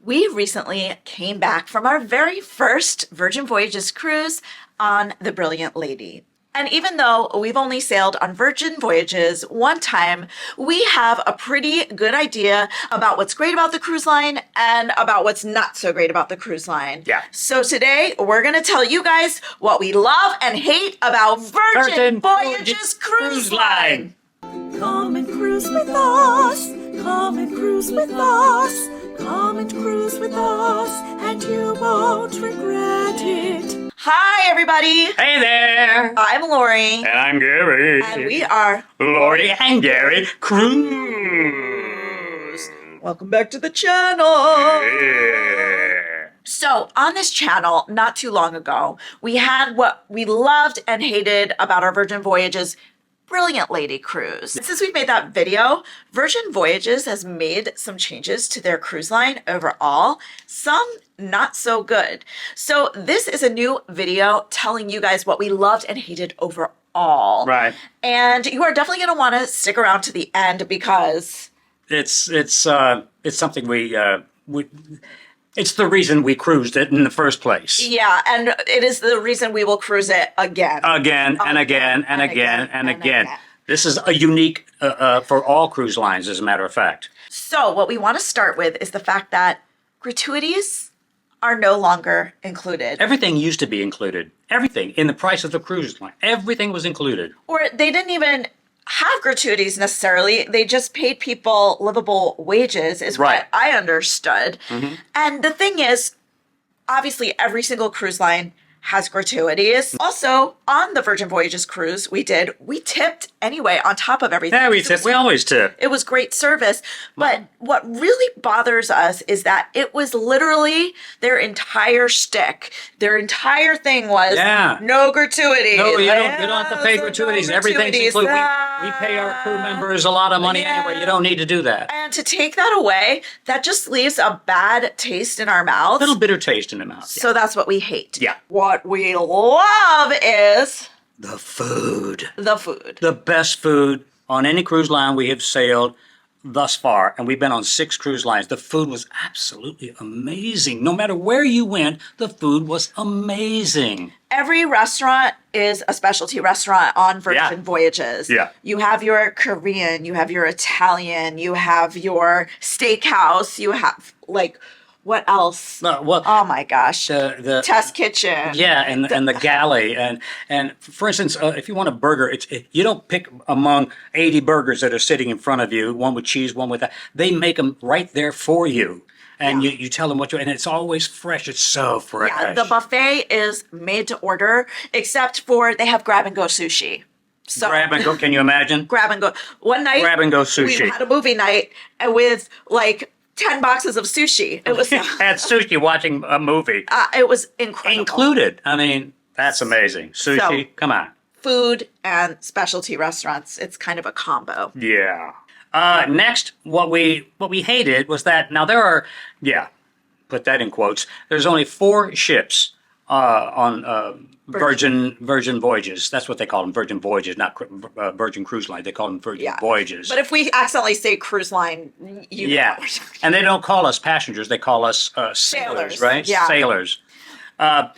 We recently came back from our very first Virgin Voyages cruise on the Brilliant Lady. And even though we've only sailed on Virgin Voyages one time, we have a pretty good idea about what's great about the cruise line and about what's not so great about the cruise line. Yeah. So today we're going to tell you guys what we love and hate about Virgin Voyages cruise line. Come and cruise with us. Come and cruise with us. Come and cruise with us, and you won't regret it. Hi, everybody. Hey there. I'm Laurie. And I'm Gary. And we are Laurie and Gary Cruise. Welcome back to the channel. Yeah. So on this channel, not too long ago, we had what we loved and hated about our Virgin Voyages Brilliant Lady cruise. Since we've made that video, Virgin Voyages has made some changes to their cruise line overall, some not so good. So this is a new video telling you guys what we loved and hated overall. Right. And you are definitely going to want to stick around to the end because It's something it's the reason we cruised it in the first place. yeah, and it is the reason we will cruise it again. Again and again and again and again. This is a unique for all cruise lines, as a matter of fact. So what we want to start with is the fact that gratuities are no longer included. Everything used to be included. Everything in the price of the cruise line. Everything was included. Or they didn't even have gratuities necessarily. They just paid people livable wages is Right. what I understood. Mm-hmm. And the thing is, obviously every single cruise line has gratuities. Also, on the Virgin Voyages cruise we tipped anyway on top of everything. Yeah, we tip. We always tip. It was great service. But what really bothers us is that it was literally their entire shtick. Their entire thing was no gratuities. No, you don't have to pay No gratuities. Everything's included. We pay our crew members a lot of money anyway. You don't need to do that. And to take that away, that just leaves a bad taste in our mouths. A little bitter taste in the mouth. So that's what we hate. Yeah. What we love is The food. the food. The best food on any cruise line we have sailed thus far. And we've been on 6 cruise lines. The food was absolutely amazing. No matter where you went, the food was amazing. Every restaurant is a specialty restaurant on Virgin Voyages. Yeah. You have your Korean, you have your Italian, you have your steakhouse, you have what else? Oh my gosh. The Test kitchen. Yeah, and the galley and for instance, if you want a burger, you don't pick among 80 burgers that are sitting in front of you, one with cheese, one with that. They make them right there for you, and you tell them and it's always fresh. It's so fresh. Yeah, the buffet is made to order, except for they have grab and go sushi. So Grab and go. Can you imagine? grab and go. One night, Grab and go sushi. We had a movie night with 10 boxes of sushi. It was Had sushi watching a movie. it was incredible. Included. I mean, that's amazing. Sushi, So- come on. Food and specialty restaurants. It's kind of a combo. Yeah. Next, what we hated was that now there are, put that in quotes. There's only 4 ships on Virgin Voyages. That's what they call them, Virgin Voyages, not Virgin Cruise Line. They call them Virgin Voyages. But if we accidentally say cruise line, you know what we're talking about. And they don't call us passengers. They call us sailors, right? Yeah. Sailors. But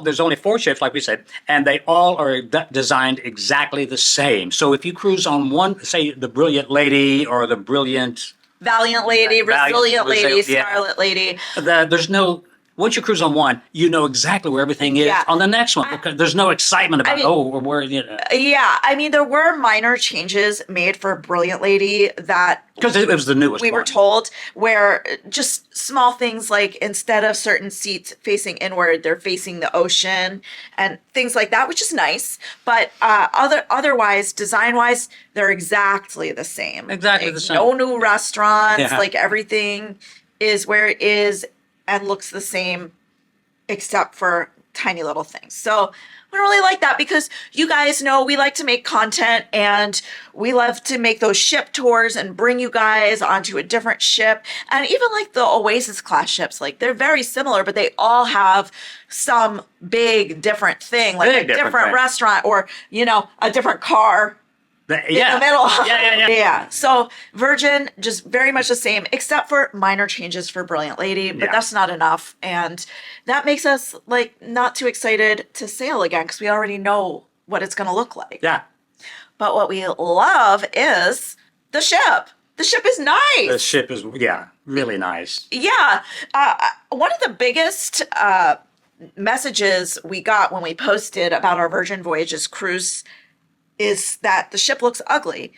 there's only 4 ships, like we said, and they all are designed exactly the same. So if you cruise on one, say the Brilliant Lady or the Brilliant Valiant Lady, Resilient Lady, yeah. Scarlet Lady. there's no. Once you cruise on one, you know exactly where everything is on the next one because there's no excitement about where. Yeah, I mean there were minor changes made for Brilliant Lady that because it was the newest. we one. were told where just small things like instead of certain seats facing inward, they're facing the ocean and things like that, which is nice. But otherwise, design-wise, they're exactly the same. Exactly the same. No new restaurants. Yeah. Everything is where it is and looks the same except for tiny little things. So we don't really like that because you guys know we like to make content and we love to make those ship tours and bring you guys onto a different ship. And even the Oasis class ships, they're very similar, but they all have some big different thing, a different restaurant or, a different car Yeah. in the middle. Yeah. Yeah. So Virgin, just very much the same, except for minor changes for Brilliant Lady, but Yeah. that's not enough. And that makes us like not too excited to sail again because we already know what it's going to look like. Yeah. But what we love is the ship. The ship is nice. The ship is, really nice. Yeah. One of the biggest messages we got when we posted about our Virgin Voyages cruise is that the ship looks ugly.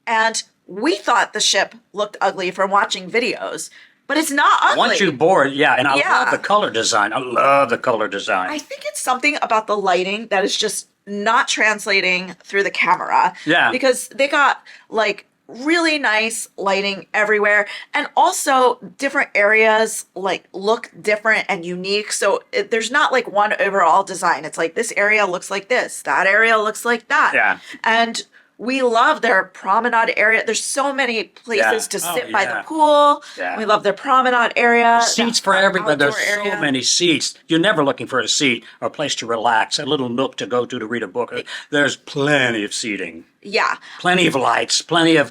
And we thought the ship looked ugly from watching videos, but it's not ugly. Once you board, and I Yeah. love the color design. I love the color design. I think it's something about the lighting that is just not translating through the camera. Yeah. Because they got like really nice lighting everywhere, and also different areas like look different and unique. So there's not like one overall design. It's like this area looks like this, that area looks like that. Yeah. And we love their promenade area. There's so many places to Oh, sit by the yeah. pool. Yeah. We love their promenade area. Seats the for everybody. There's outdoor so area. many seats. You're never looking for a seat or a place to relax, a little nook to go to read a book. There's plenty of seating, Yeah. plenty of lights, plenty of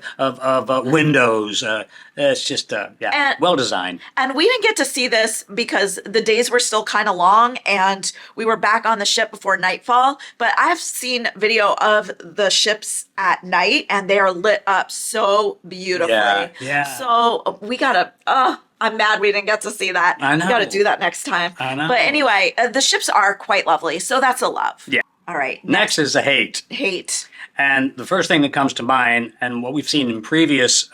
windows. It's just, And- well designed. And we didn't get to see this because the days were still kind of long and we were back on the ship before nightfall. But I've seen video of the ships at night and they are lit up so beautifully. Yeah. So we gotta, I'm mad we didn't get to see that. I know. We gotta do that next time. I know. But anyway, the ships are quite lovely. So that's a love. Yeah. All right. Next is the hate. Hate. And the first thing that comes to mind, and what we've seen in previous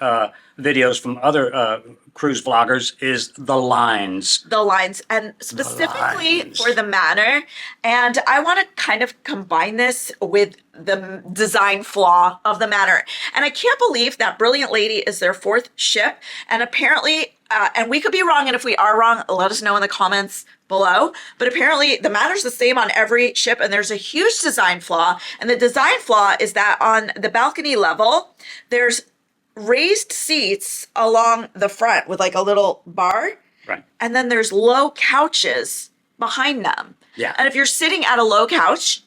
videos from other cruise vloggers, is the lines. The lines, and specifically lines. for the manor. And I want to kind of combine this with the design flaw of the manor. And I can't believe that Brilliant Lady is their fourth ship. And apparently, and we could be wrong, and if we are wrong, let us know in the comments below. But apparently the manor's the same on every ship, and there's a huge design flaw. And the design flaw is that on the balcony level, there's raised seats along the front with like a little bar. Right. And then there's low couches behind them. Yeah. And if you're sitting at a low couch,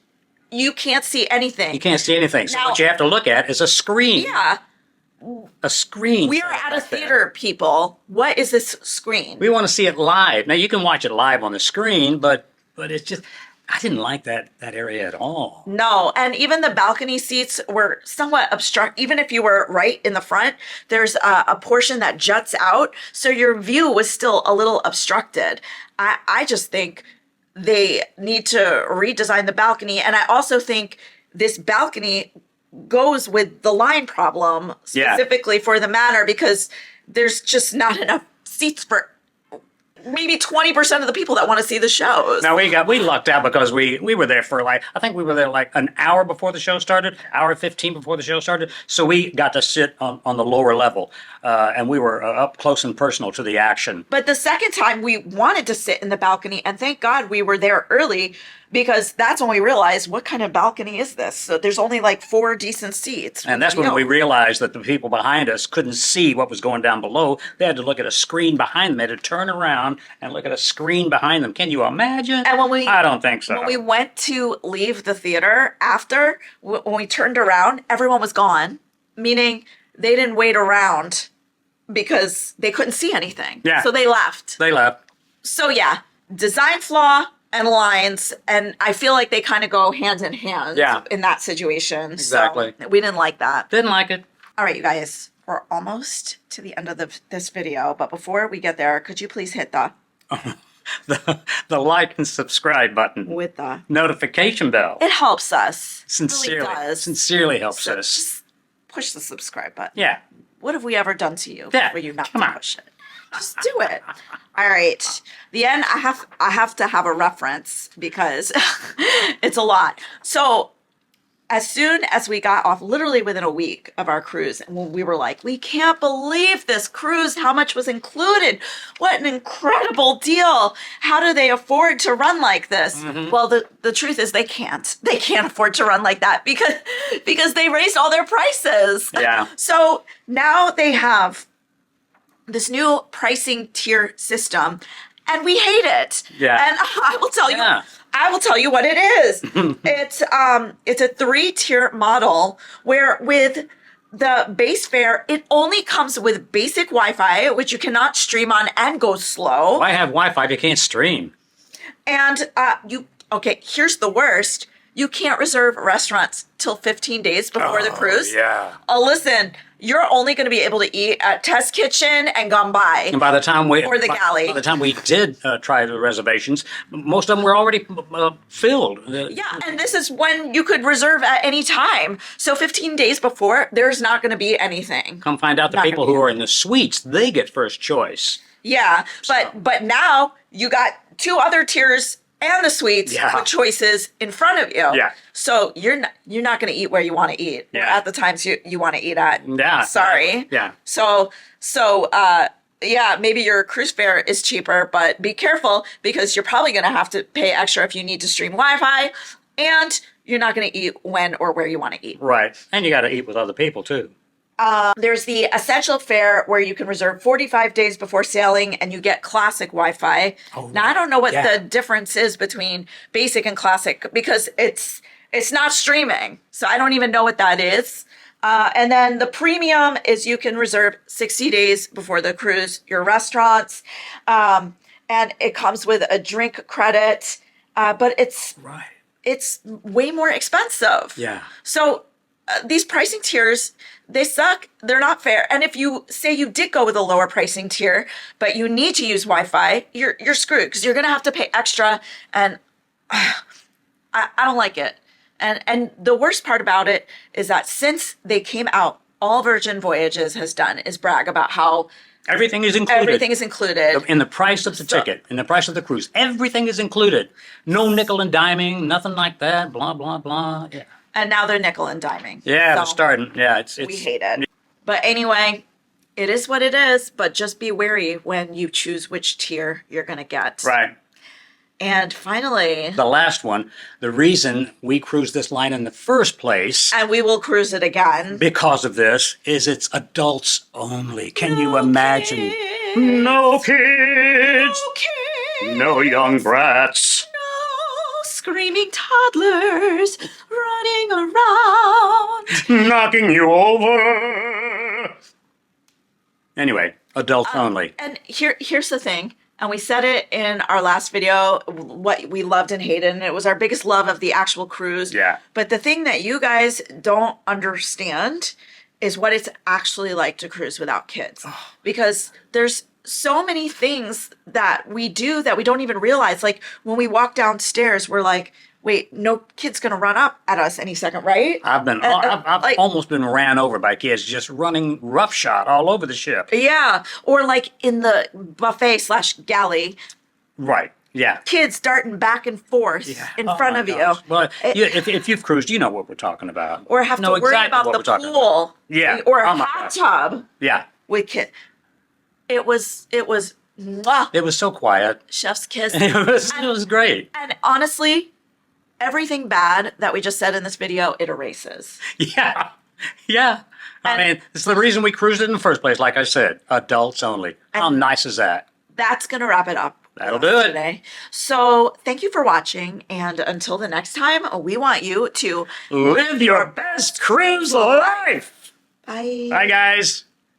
you can't see anything. You can't see anything. So Now- what you have to look at is a screen. Yeah. A screen. We are at a theater, people. What is this screen? We want to see it live. Now you can watch it live on the screen, but it's just, I didn't like that area at all. No, and even the balcony seats were somewhat obstruct. Even if you were right in the front, there's a portion that juts out, so your view was still a little obstructed. I just think they need to redesign the balcony, and I also think this balcony goes with the line problem specifically for the manor because there's just not enough seats for maybe 20% of the people that want to see the shows. Now we lucked out because we were there for I think we were there like an hour before the show started, hour 15 before the show started. So we got to sit on the lower level, and we were up close and personal to the action. But the second time we wanted to sit in the balcony, and thank God we were there early because that's when we realized what kind of balcony is this? So there's only like 4 decent seats. And that's when we realized that the people behind us couldn't see what was going down below. They had to look at a screen behind them. They had to turn around and look at a screen behind them. Can you imagine? And when I don't think so. When we went to leave the theater after, when we turned around, everyone was gone, meaning they didn't wait around because they couldn't see anything. Yeah. So they left. They left. So yeah, design flaw and lines, and I feel like they kind of go hand in hand in that situation. Exactly. So we didn't like that. Didn't like it. All right, you guys, we're almost to the end of this video, but before we get there, could you please hit the The like and subscribe button. with the Notification bell. it helps us. Sincerely. It really does. Sincerely helps So us. just push the subscribe button. Yeah. What have we ever done to you Yeah, for you not come to on. push it? Just do it. All right. The end, I have to have a reference because it's a lot. So as soon as we got off, literally within a week of our cruise, and we were like, we can't believe this cruise, how much was included. What an incredible deal. How do they afford to run like this? Well, the truth is they can't. They can't afford to run like that because they raised all their prices. Yeah. So now they have this new pricing tier system. and we hate it. Yeah. And I will tell you, Yeah. I will tell you what it is. It's a 3-tier model where with the base fare, it only comes with basic Wi-Fi, which you cannot stream on and go slow. Why have Wi-Fi if you can't stream? And okay, here's the worst. You can't reserve restaurants till 15 days before the cruise. Yeah. Oh, listen, you're only going to be able to eat at Test Kitchen and Gone By. And by the time we Or the galley. by the time we did try the reservations, most of them were already filled. Yeah, and this is when you could reserve at any time. So 15 days before, there's not going to be anything. Come find out the Not gonna people be who are in the suites, they get first choice. Yeah, but now you got 2 other tiers and the suites Yeah. with choices in front of you. Yeah. So you're not going to eat where you want to eat or Yeah. at the times you want to eat at. Yeah. Sorry. Yeah. So yeah, maybe your cruise fare is cheaper, but be careful because you're probably going to have to pay extra if you need to stream Wi-Fi, and you're not going to eat when or where you want to eat. Right. And you got to eat with other people too. There's the essential fare where you can reserve 45 days before sailing and you get classic Wi-Fi. Now I don't know what yeah. the difference is between basic and classic because it's not streaming. So I don't even know what that is. And then the premium is you can reserve 60 days before the cruise your restaurants. And it comes with a drink credit, but it's way more expensive. Yeah. So these pricing tiers, they suck. They're not fair. And if you say you did go with a lower pricing tier, but you need to use Wi-Fi, you're screwed because you're going to have to pay extra. And I don't like it. And the worst part about it is that since they came out, all Virgin Voyages has done is brag about how Everything is included. everything is included. In the price of the ticket, in the price of the cruise. Everything is included. No nickel and diming, nothing like that, blah, blah, blah. Yeah. And now they're nickel and diming. Yeah, So they're starting. Yeah, it's we hate it. But anyway, it is what it is. But just be wary when you choose which tier you're going to get. right. And finally, The last one, the reason we cruise this line in the first place and we will cruise it again. because of this is it's adults only. Can you imagine? Kids, No kids, kids, no young brats. no screaming toddlers running around. Knocking you over. Anyway, adults only. And here's the thing. And we said it in our last video, what we loved and hated, and it was our biggest love of the actual cruise. Yeah. But the thing that you guys don't understand is what it's actually like to cruise without kids. Because there's so many things that we do that we don't even realize. Like when we walk downstairs, we're like, wait, no kid's gonna run up at us any second, right? I've like- almost been ran over by kids just running roughshod all over the ship. Yeah. Or like in the buffet/galley, Right. Yeah. kids darting back and forth in Oh front my of gosh. you. Well, if you've cruised, you know what we're talking about. Or have to Know worry exactly about what the we're talking pool. about. Yeah. Or a Oh my hot gosh. tub Yeah. with kids. It was mwah, It was so quiet. chef's kiss. It was great. And honestly, everything bad that we just said in this video, it erases. Yeah. Yeah. I And- mean, it's the reason we cruised it in the first place. Like I said, adults only. How And- nice is that? That's going to wrap it up. That'll for us do it. Today. So thank you for watching. And until the next time, we want you to Live your best cruise life. bye. Bye, guys.